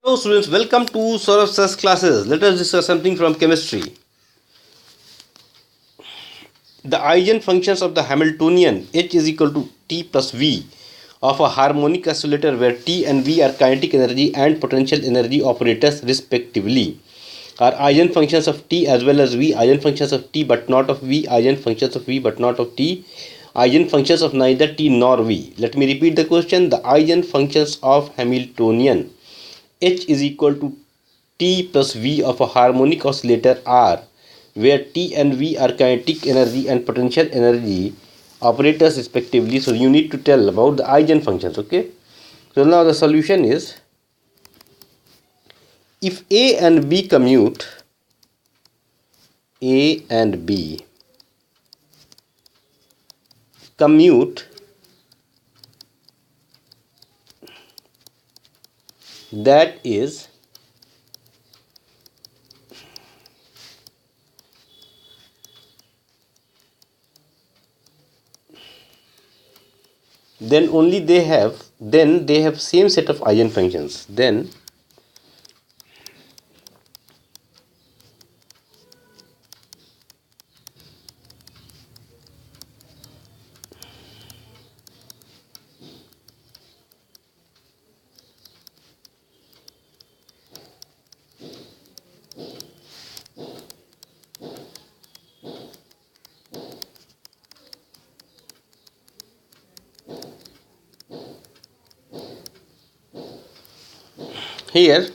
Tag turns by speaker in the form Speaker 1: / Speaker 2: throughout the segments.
Speaker 1: Hello students, welcome to Saurabh Sir's classes. Let us discuss something from chemistry. The eigenfunctions of the Hamiltonian H is equal to T plus V of a harmonic oscillator where T and V are kinetic energy and potential energy operators respectively are eigenfunctions of T as well as V, eigenfunctions of T but not of V, eigenfunctions of V but not of T, eigenfunctions of neither T nor V. Let me repeat the question. The eigenfunctions of Hamiltonian H is equal to T plus V of a harmonic oscillator R, where T and V are kinetic energy and potential energy operators respectively. So you need to tell about the eigenfunctions. Okay. So now the solution is, if A and B commute, that is, then they have same set of eigenfunctions. Then here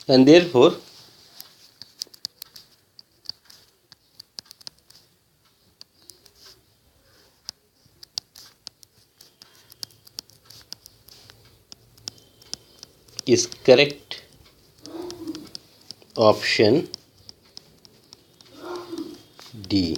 Speaker 1: and therefore is correct option D.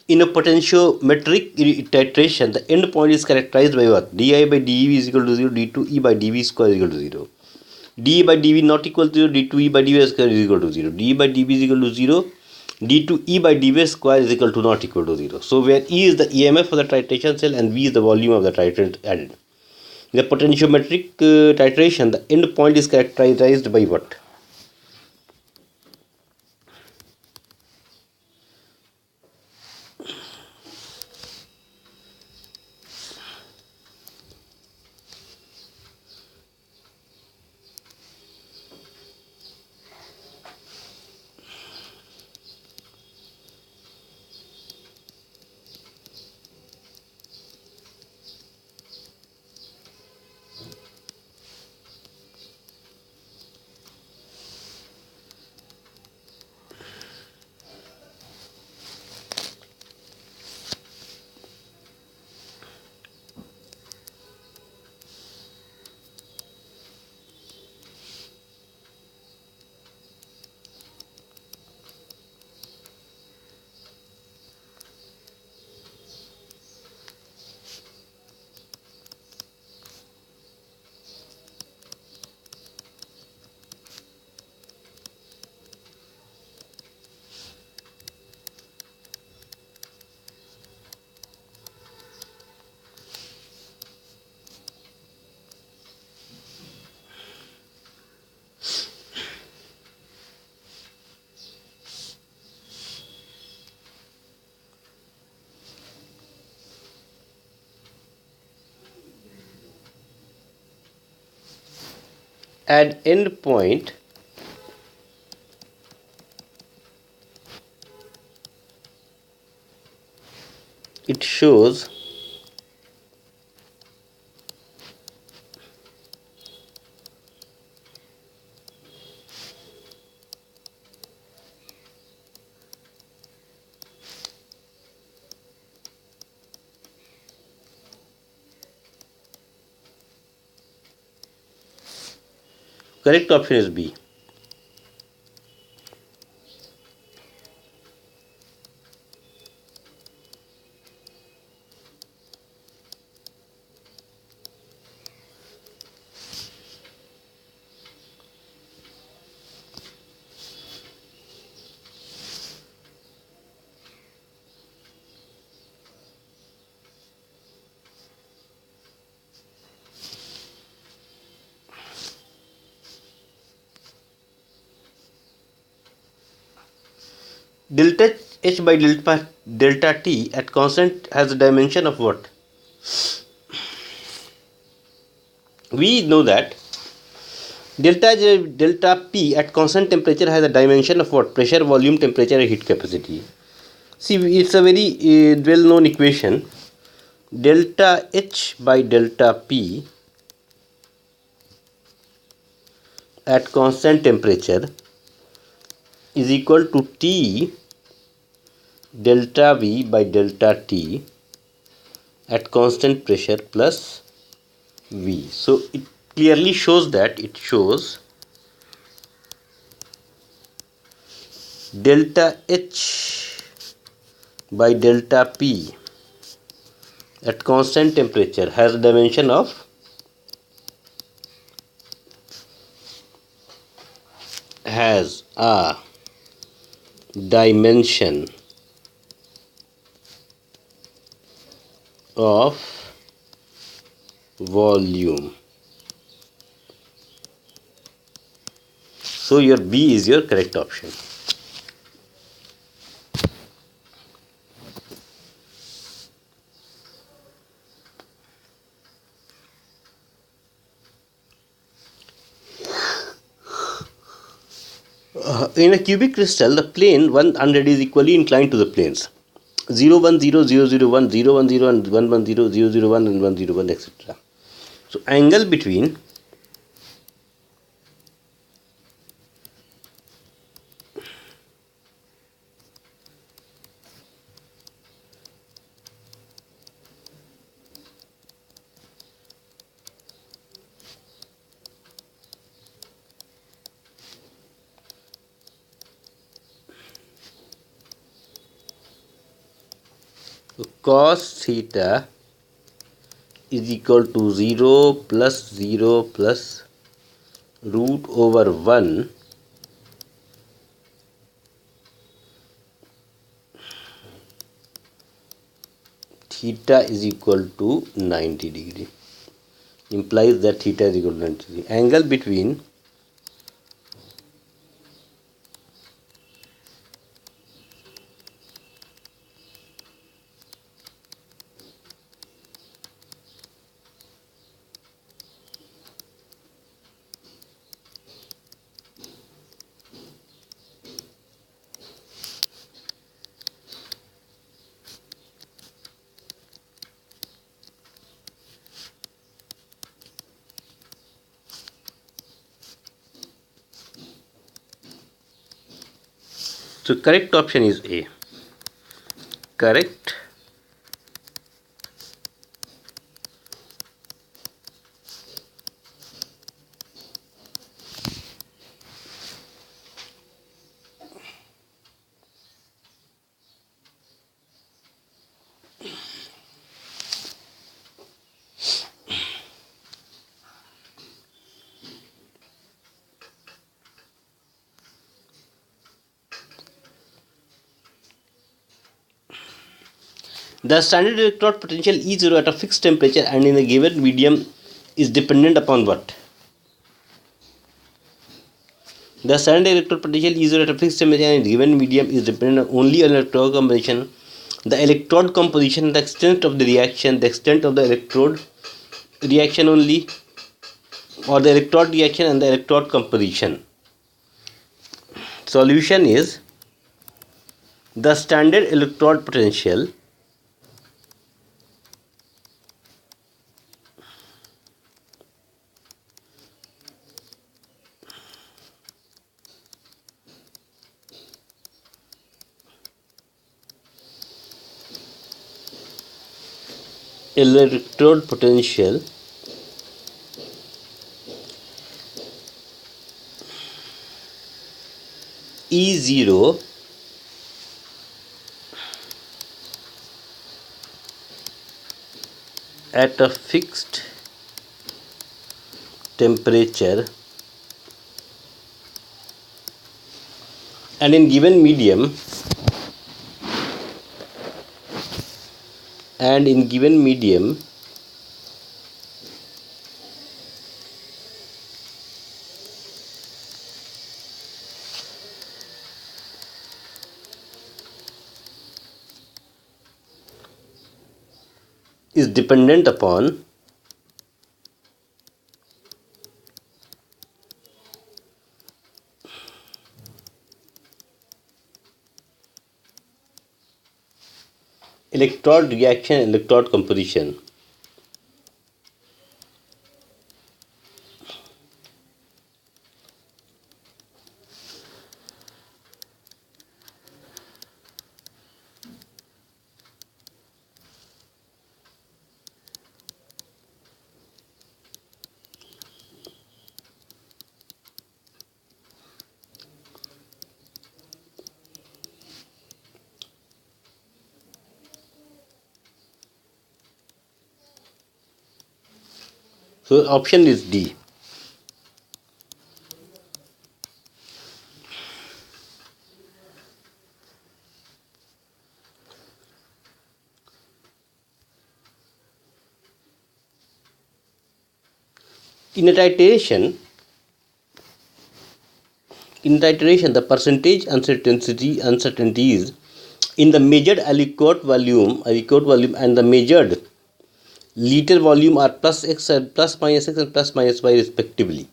Speaker 1: In a potentiometric titration, the end point is characterized by what? Di by dV is equal to 0, d2E by dV square is equal to 0. D by dV not equal to 0, d2E by dV square is equal to 0. D by dV is equal to 0, d2E by dV square is equal to not equal to 0. So where E is the EMF of the titration cell and V is the volume of the titrant added. In the potentiometric titration, the end point is characterized by what? at end point it shows correct option is B. Delta H by delta T at constant has a dimension of what? We know that delta P at constant temperature has a dimension of what? Pressure, volume, temperature, and heat capacity. See, it's a very well-known equation. Delta H by delta P at constant temperature is equal to T delta V by delta T at constant pressure plus V. So it clearly shows that delta H by delta P at constant temperature has a dimension of volume. So your B is your correct option. In a cubic crystal, the plane 100 is equally inclined to the planes 0, 1, 0, 0, 0, 1, 0, 1, 0 and 1, 1, 0, 0, 0, 1 and 1, 0, 1, etc. So angle between cos theta is equal to 0 plus 0 plus root over 1 theta is equal to 90 degree, implies that theta is equal to 90 degree. Angle between so correct option is A. Correct. The standard electrode potential E0 at a fixed temperature and in a given medium is dependent upon what? The standard electrode potential E0 at a fixed temperature and in a given medium is dependent only on electrode composition, the electrode composition, the extent of the reaction, the extent of the electrode reaction only, or the electrode reaction and the electrode composition. Solution is the standard electrode potential electrode potential E0 at a fixed temperature and in given medium is dependent upon electrode reaction and electrode composition. So option is D. In a titration, the percentage uncertainties in the measured aliquot volume and the measured liter volume are plus x and plus minus x and plus minus y respectively.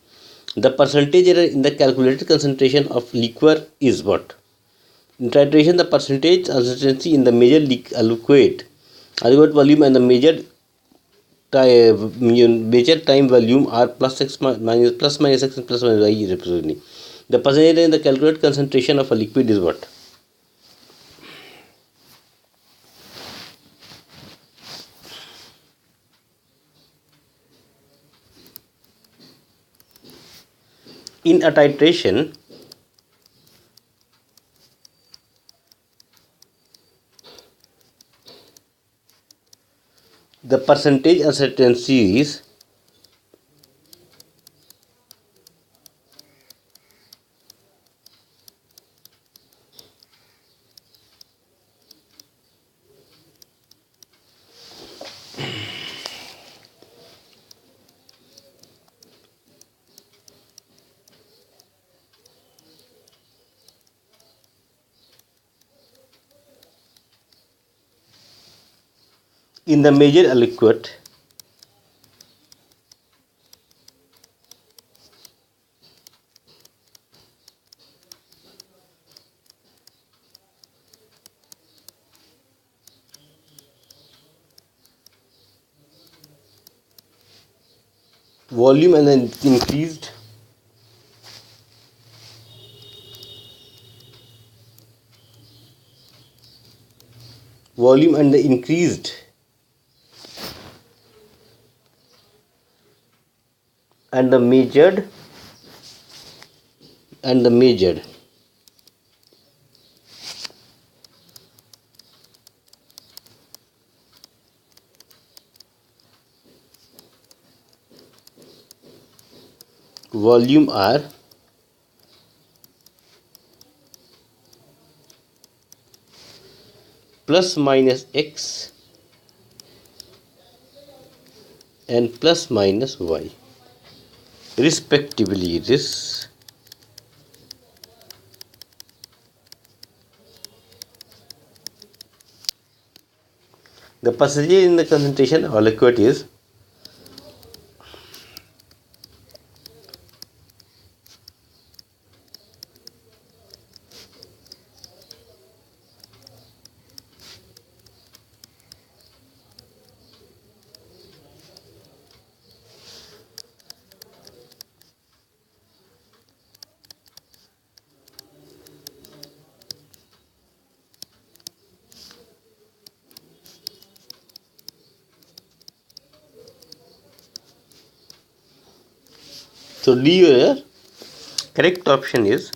Speaker 1: The percentage error in the calculated concentration of liquor is what? In titration, the percentage uncertainty in the measured aliquot volume and the measured time volume are plus minus x and plus minus y respectively. The percentage in the calculated concentration of a liquid is what? In a titration, the percentage uncertainties in the measured aliquot volume and the increased volume and the increased and the measured volume are plus minus x and plus minus y respectively. The percentage in the concentration of liquid is So D here, correct option is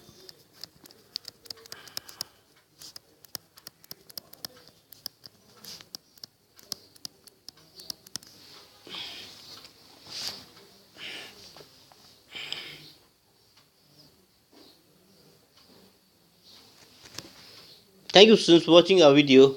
Speaker 1: thank you students for watching our video.